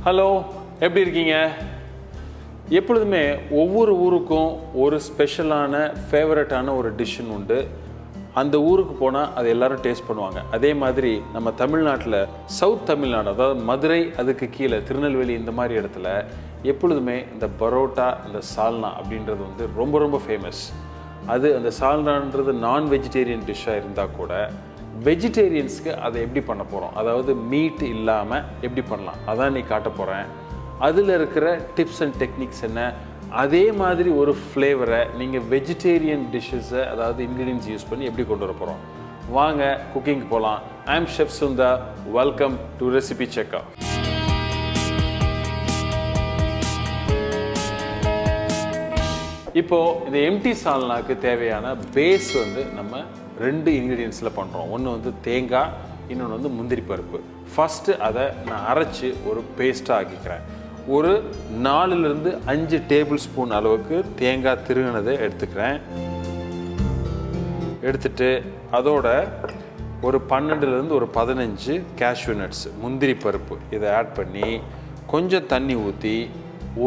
Hello, எப்படி இருக்கீங்க? எப்பொழுதுமே ஒவ்வொரு ஊருக்கும் ஒரு ஸ்பெஷலான ஃபேவரட்டான ஒரு டிஷ்ஷுன்னு உண்டு. அந்த ஊருக்கு போனால் அது எல்லோரும் டேஸ்ட் பண்ணுவாங்க. அதே மாதிரி நம்ம தமிழ்நாட்டில் சவுத் தமிழ்நாடு, அதாவது மதுரை, அதுக்கு கீழே திருநெல்வேலி, இந்த மாதிரி இடத்துல எப்பொழுதுமே இந்த பரோட்டா, இந்த சால்னா அப்படின்றது வந்து ரொம்ப ரொம்ப ஃபேமஸ். அது அந்த சால்னான்றது நான் வெஜிடேரியன் டிஷ்ஷாக இருந்தால் கூட வெஜிடேரியன்ஸ்க்கு அதை எப்படி பண்ண போகிறோம், அதாவது மீட் இல்லாமல் எப்படி பண்ணலாம், அதான் நீ காட்ட போகிறேன். அதில் இருக்கிற டிப்ஸ் அண்ட் டெக்னிக்ஸ் என்ன, அதே மாதிரி ஒரு ஃப்ளேவரை நீங்கள் வெஜிடேரியன் டிஷ்ஷஸை, அதாவது இன்க்ரீடியன்ஸ் யூஸ் பண்ணி எப்படி கொண்டு வர போகிறோம். வாங்க குக்கிங் போகலாம். I am chef Sundar. Welcome to recipe செக்கா. இப்போது இந்த எம்டி சால்னாக்கு தேவையான பேஸ் வந்து நம்ம 2 இன்க்ரீடியன்ஸில் பண்ணுறோம். ஒன்று வந்து தேங்காய், இன்னொன்று வந்து முந்திரி பருப்பு. ஃபஸ்ட்டு அதை நான் அரைச்சி ஒரு பேஸ்ட்டாக ஆக்கிக்கிறேன். ஒரு 4லிருந்து 5 டேபிள் ஸ்பூன் அளவுக்கு தேங்காய் திருகினதை எடுத்துக்கிறேன். எடுத்துட்டு அதோட ஒரு 12லிருந்து ஒரு 15 கேஷ்யூ நட்ஸ், முந்திரி பருப்பு, இதை ஆட் பண்ணி கொஞ்சம் தண்ணி ஊற்றி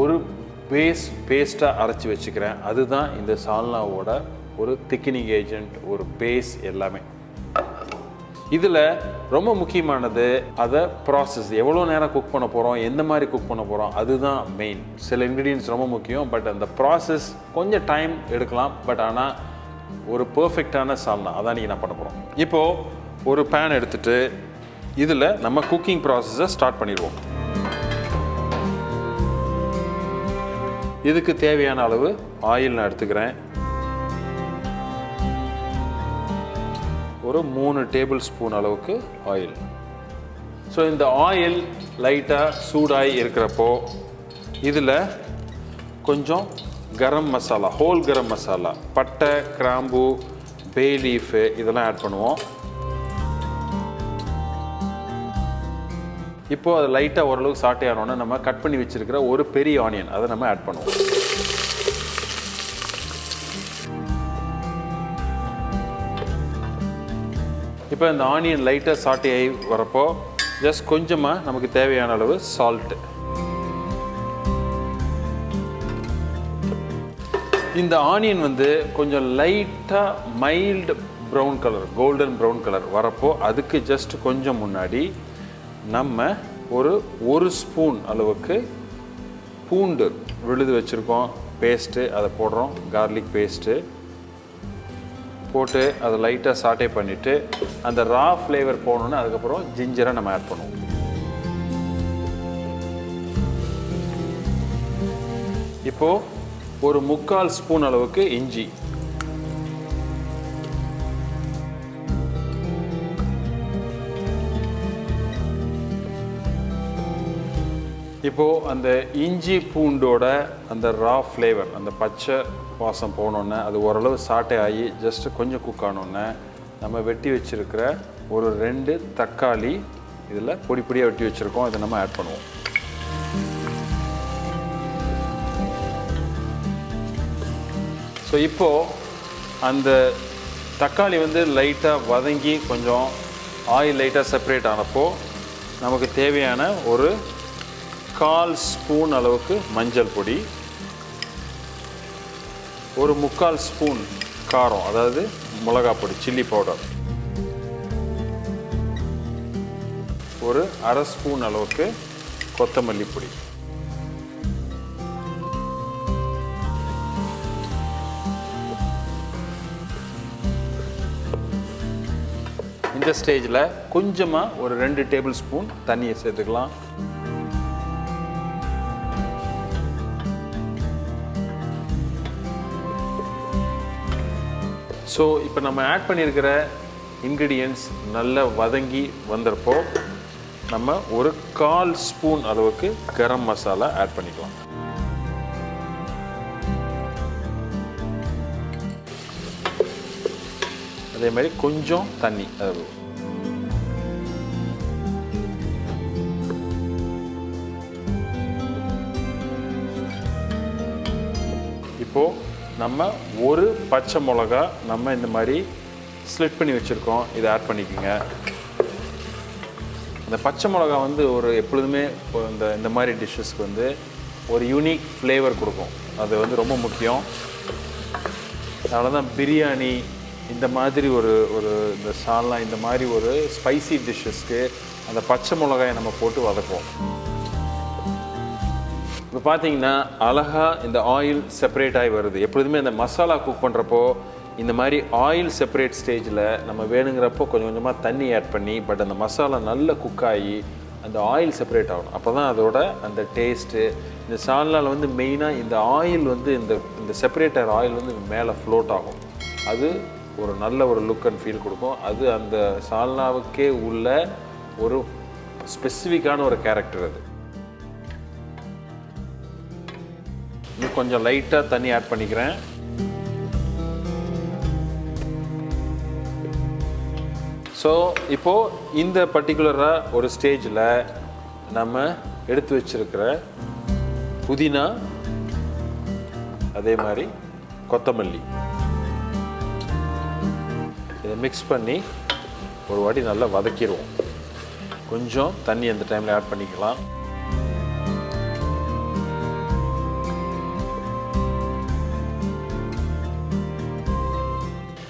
ஒரு பேஸ்ட்டாக அரைச்சி வச்சுக்கிறேன். அதுதான் இந்த சால்னாவோட ஒரு திக்கினிங் ஏஜென்ட், ஒரு பேஸ் எல்லாமே. இதில் ரொம்ப முக்கியமானது அதை ப்ராசஸ், எவ்வளோ நேரம் குக் பண்ண போகிறோம், எந்த மாதிரி குக் பண்ண போகிறோம், அதுதான் மெயின். சில இன்க்ரீடியன்ஸ் ரொம்ப முக்கியம், பட் அந்த ப்ராசஸ் கொஞ்சம் டைம் எடுக்கலாம். பட் ஆனால் ஒரு பர்ஃபெக்டான சால்னா அதான் நீங்கள் நான் பண்ண போகிறோம். இப்போது ஒரு பேன் எடுத்துகிட்டு இதில் நம்ம குக்கிங் ப்ராசஸை ஸ்டார்ட் பண்ணிடுவோம். இதுக்கு தேவையான அளவு ஆயில் நான் எடுத்துக்கிறேன். ஒரு 3 டேபிள் ஸ்பூன் அளவுக்கு ஆயில். ஸோ இந்த ஆயில் லைட்டாக சூடாகி இருக்கிறப்போ இதில் கொஞ்சம் கரம் மசாலா, ஹோல் கரம் மசாலா, பட்டை, கிராம்பு, பே லீஃபு, இதெல்லாம் ஆட் பண்ணுவோம். இப்போது அது லைட்டாக ஓரளவுக்கு சாட்டே ஆனோன்னா நம்ம கட் பண்ணி வச்சுருக்கிற ஒரு பெரிய ஆனியன், அதை நம்ம ஆட் பண்ணுவோம். இப்போ இந்த ஆனியன் லைட்டாக சாட்டே ஆகி வரப்போ ஜஸ்ட் கொஞ்சமாக நமக்கு தேவையான அளவு சால்ட்டு. இந்த ஆனியன் வந்து கொஞ்சம் லைட்டாக mild brown colour, golden brown colour வரப்போ அதுக்கு ஜஸ்ட் கொஞ்சம் முன்னாடி நம்ம ஒரு ஸ்பூன் அளவுக்கு பூண்டு விழுது வச்சுருக்கோம், பேஸ்ட்டு, அதை போடுறோம். கார்லிக் பேஸ்ட்டு போட்டு அதை லைட்டாக சாட்டே பண்ணிவிட்டு அந்த ரா ஃப்ளேவர் போகணுன்னு அதுக்கப்புறம் ஜிஞ்சரை நம்ம ஆட் பண்ணுவோம். இப்போது ஒரு 3/4 ஸ்பூன் அளவுக்கு இஞ்சி, இப்போது அந்த இஞ்சி பூண்டோட அந்த ரா ஃப்ளேவர், அந்த பச்சை வாசம் போனோன்னே அது ஓரளவு சாட்டே ஆகி ஜஸ்ட்டு கொஞ்சம் குக் ஆனோன்னே நம்ம வெட்டி வச்சுருக்கிற ஒரு 2 தக்காளி இதில் பொடி பொடியாக வெட்டி வச்சுருக்கோம், இதை நம்ம ஆட் பண்ணுவோம். ஸோ இப்போது அந்த தக்காளி வந்து லைட்டாக வதங்கி கொஞ்சம் ஆயில் லைட்டாக செப்பரேட் ஆனப்போ நமக்கு தேவையான ஒரு 1/4 ஸ்பூன் அளவுக்கு மஞ்சள் பொடி, ஒரு 3/4 ஸ்பூன் காரம், அதாவது மிளகாய் பொடி, சில்லி பவுடர், ஒரு 1/2 ஸ்பூன் அளவுக்கு கொத்தமல்லி பொடி. இந்த ஸ்டேஜில் கொஞ்சமாக ஒரு 2 டேபிள் ஸ்பூன் தண்ணியை சேர்த்துக்கலாம். ஸோ இப்போ நம்ம ஆட் பண்ணியிருக்கிற இன்க்ரீடியன்ட்ஸ் நல்லா வதங்கி வந்தப்போ நம்ம ஒரு 1/4 ஸ்பூன் அளவுக்கு கரம் மசாலா ஆட் பண்ணிக்கலாம். அதே மாதிரி கொஞ்சம் தண்ணி. இப்போது நம்ம ஒரு பச்சை மிளகா நம்ம இந்த மாதிரி ஸ்லிட் பண்ணி வச்சுருக்கோம், இதை ஆட் பண்ணிக்கோங்க. இந்த பச்சை மிளகா வந்து ஒரு எப்பொழுதுமே இந்த மாதிரி டிஷ்ஷஸ்க்கு வந்து ஒரு யூனிக் ஃப்ளேவர் கொடுக்கும். அது வந்து ரொம்ப முக்கியம். அதனால தான் பிரியாணி இந்த மாதிரி ஒரு இந்த சால்னா இந்த மாதிரி ஒரு ஸ்பைசி டிஷ்ஷஸ்க்கு அந்த பச்சை மிளகாயை நம்ம போட்டு வதக்குவோம். இப்போ பார்த்தீங்கன்னா அழகாக இந்த ஆயில் செப்பரேட் ஆகி வருது. எப்பொழுதுமே இந்த மசாலா குக் பண்ணுறப்போ இந்த மாதிரி ஆயில் செப்பரேட் ஸ்டேஜில் நம்ம வேணுங்கிறப்போ கொஞ்சம் கொஞ்சமாக தண்ணி ஆட் பண்ணி, பட் அந்த மசாலா நல்ல குக் ஆகி அந்த ஆயில் செப்பரேட் ஆகணும். அப்போ தான் அதோட அந்த டேஸ்ட்டு இந்த சால்னாவில் வந்து மெயினாக இந்த ஆயில் வந்து இந்த செப்பரேட்டர் ஆயில் வந்து மேலே ஃப்ளோட் ஆகும். அது ஒரு நல்ல ஒரு லுக் அண்ட் ஃபீல் கொடுக்கும். அது அந்த சால்னாவுக்கே உள்ள ஒரு ஸ்பெசிஃபிக்கான ஒரு கேரக்டர். அது இன்னும் கொஞ்சம் லைட்டாக தண்ணி ஆட் பண்ணிக்கிறேன். ஸோ இப்போது இந்த பர்டிகுலராக ஒரு ஸ்டேஜில் நம்ம எடுத்து வச்சிருக்கிற புதினா, அதே மாதிரி கொத்தமல்லி இதை மிக்ஸ் பண்ணி ஒரு வாட்டி நல்லா வதக்கிடுவோம். கொஞ்சம் தண்ணி அந்த டைமில் ஆட் பண்ணிக்கலாம்.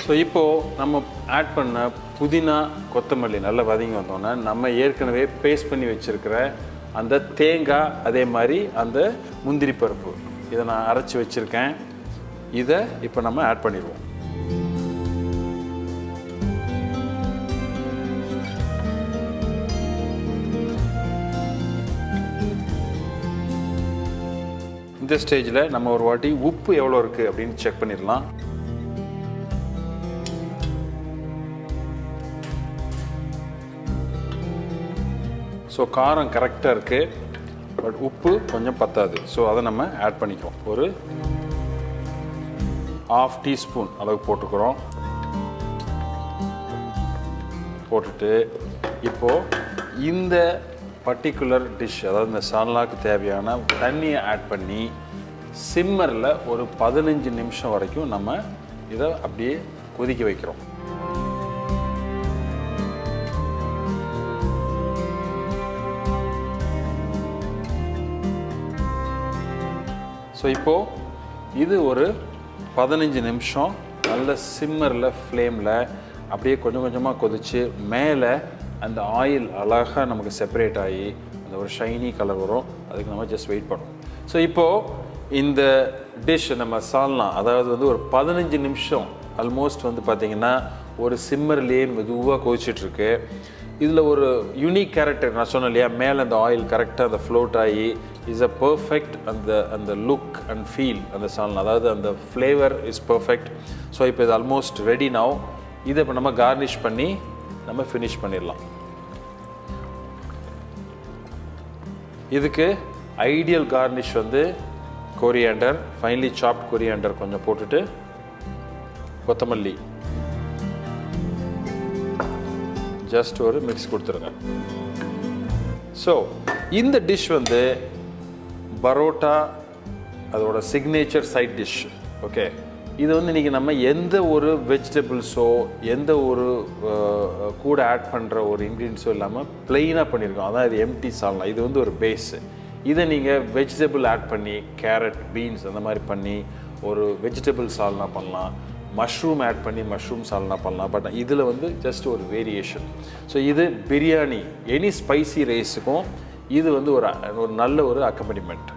ஸோ இப்போது நம்ம ஆட் பண்ண புதினா கொத்தமல்லி நல்லா வதங்கி வந்தோன்னா நம்ம ஏற்கனவே பேஸ்ட் பண்ணி வச்சுருக்கிற அந்த தேங்காய், அதே மாதிரி அந்த முந்திரி பருப்பு இதை நான் அரைச்சி வச்சுருக்கேன். இதை இப்போ நம்ம ஆட் பண்ணிடுவோம். இந்த ஸ்டேஜில் நம்ம ஒரு வாட்டி உப்பு எவ்வளோ இருக்குது அப்படின்னு செக் பண்ணிடலாம். ஸோ காரம் கரெக்டாக இருக்குது, பட் உப்பு கொஞ்சம் பத்தாது. ஸோ அதை நம்ம ஆட் பண்ணிக்கிறோம். ஒரு 1/2 டீஸ்பூன் அளவு போட்டுக்கிறோம். போட்டுட்டு இப்போது இந்த பர்டிகுலர் டிஷ், அதாவது இந்த சால்னாக்கு தேவையான தண்ணியை ஆட் பண்ணி சிம்மரில் ஒரு 15 நிமிஷம் வரைக்கும் நம்ம இதை அப்படியே கொதிக்க வைக்கிறோம். ஸோ இப்போது இது ஒரு 15 நிமிஷம் நல்ல சிம்மரில் ஃப்ளேமில் அப்படியே கொஞ்சம் கொஞ்சமாக கொதித்து மேலே அந்த ஆயில் அழகாக நமக்கு செப்பரேட் ஆகி அந்த ஒரு ஷைனி கலர் வரும். அதுக்கு நம்ம ஜஸ்ட் வெயிட் பண்ணுவோம். ஸோ இப்போது இந்த டிஷ் நம்ம சால்னா, அதாவது வந்து ஒரு 15 நிமிஷம் ஆல்மோஸ்ட் வந்து பார்த்திங்கன்னா ஒரு சிம்மர்லேயே மெதுவாக கொதிச்சிட்ருக்கு. இதில் ஒரு யூனிக் கேரக்டர் நான் சொன்னேன் இல்லையா, மேலே அந்த ஆயில் கரெக்டாக அந்த ஃப்ளோட் ஆகி இஸ் அ பர்ஃபெக்ட் அந்த லுக் அண்ட் ஃபீல் அந்த சால்னா, அதாவது அந்த ஃப்ளேவர் இஸ் பர்ஃபெக்ட். ஸோ இப்போ இது ஆல்மோஸ்ட் ரெடி நவ். இதை இப்போ நம்ம கார்னிஷ் பண்ணி நம்ம ஃபினிஷ் பண்ணிடலாம். இதுக்கு ஐடியல் கார்னிஷ் வந்து கொரியாண்டர், ஃபைன்லி சாப்ட் கொரியாண்டர் கொஞ்சம் போட்டுட்டு கொத்தமல்லி ஜஸ்ட் ஒரு மிக்ஸ் கொடுத்துருங்க. ஸோ இந்த டிஷ் வந்து பரோட்டா அதோட சிக்னேச்சர் சைட் டிஷ். ஓகே, இது வந்து இன்றைக்கி நம்ம எந்த ஒரு வெஜிடபிள்ஸோ எந்த ஒரு கூட ஆட் பண்ணுற ஒரு இன்க்ரீடியன்ஸோ இல்லாமல் ப்ளெயினாக பண்ணியிருக்கோம். அதான் இது எம்டி சால்னா. இது வந்து ஒரு பேஸு. இதை நீங்கள் வெஜிடபிள் ஆட் பண்ணி கேரட், பீன்ஸ் அந்த மாதிரி பண்ணி ஒரு வெஜிடபிள் சால்னா பண்ணலாம். மஷ்ரூம் ஆட் பண்ணி மஷ்ரூம் சால்னா பண்ணலாம். பட் இதில் வந்து ஜஸ்ட் ஒரு வேரியேஷன். ஸோ இது பிரியாணி, எனி ஸ்பைசி ரைஸுக்கும் இது வந்து ஒரு நல்ல ஒரு அக்கம்பனிமெண்ட்.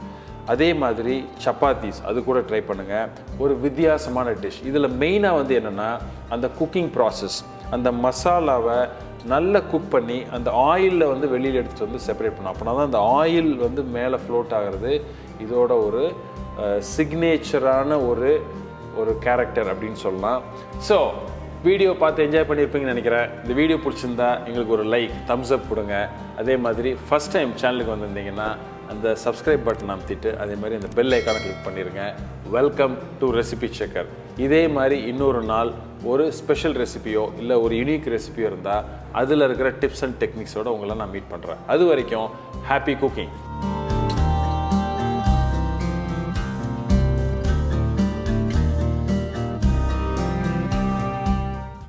அதே மாதிரி சப்பாத்திஸ் அது கூட ட்ரை பண்ணுங்கள். ஒரு வித்தியாசமான டிஷ். இதில் மெயினாக வந்து என்னென்னா அந்த குக்கிங் ப்ராசஸ், அந்த மசாலாவை நல்லா குக் பண்ணி அந்த ஆயிலில் வந்து வெளியில் எடுத்துகிட்டு வந்து செப்பரேட் பண்ணணும். அப்படின்னா தான் அந்த ஆயில் வந்து மேலே ஃப்ளோட் ஆகிறது இதோட ஒரு சிக்னேச்சரான ஒரு கேரக்டர் அப்படின்னு சொல்லலாம். ஸோ வீடியோ பார்த்து என்ஜாய் பண்ணியிருப்பீங்கன்னு நினைக்கிறேன். இந்த வீடியோ பிடிச்சிருந்தா எங்களுக்கு ஒரு லைக், தம்ஸ் அப் கொடுங்க. அதே மாதிரி ஃபஸ்ட் டைம் சேனலுக்கு வந்திருந்தீங்கன்னா அந்த சப்ஸ்கிரைப் பட்டன் அமுத்திட்டு அதே மாதிரி அந்த பெல் ஐக்கானை கிளிக் பண்ணிடுங்க. Welcome to recipe checker. இதே மாதிரி இன்னொரு நாள் ஒரு ஸ்பெஷல் ரெசிபியோ இல்லை ஒரு யூனிக் ரெசிபியோ இருந்தால் அதில் இருக்கிற டிப்ஸ் அண்ட் டெக்னிக்ஸோடு உங்களை நான் மீட் பண்ணுறேன். அது வரைக்கும் ஹாப்பி குக்கிங்.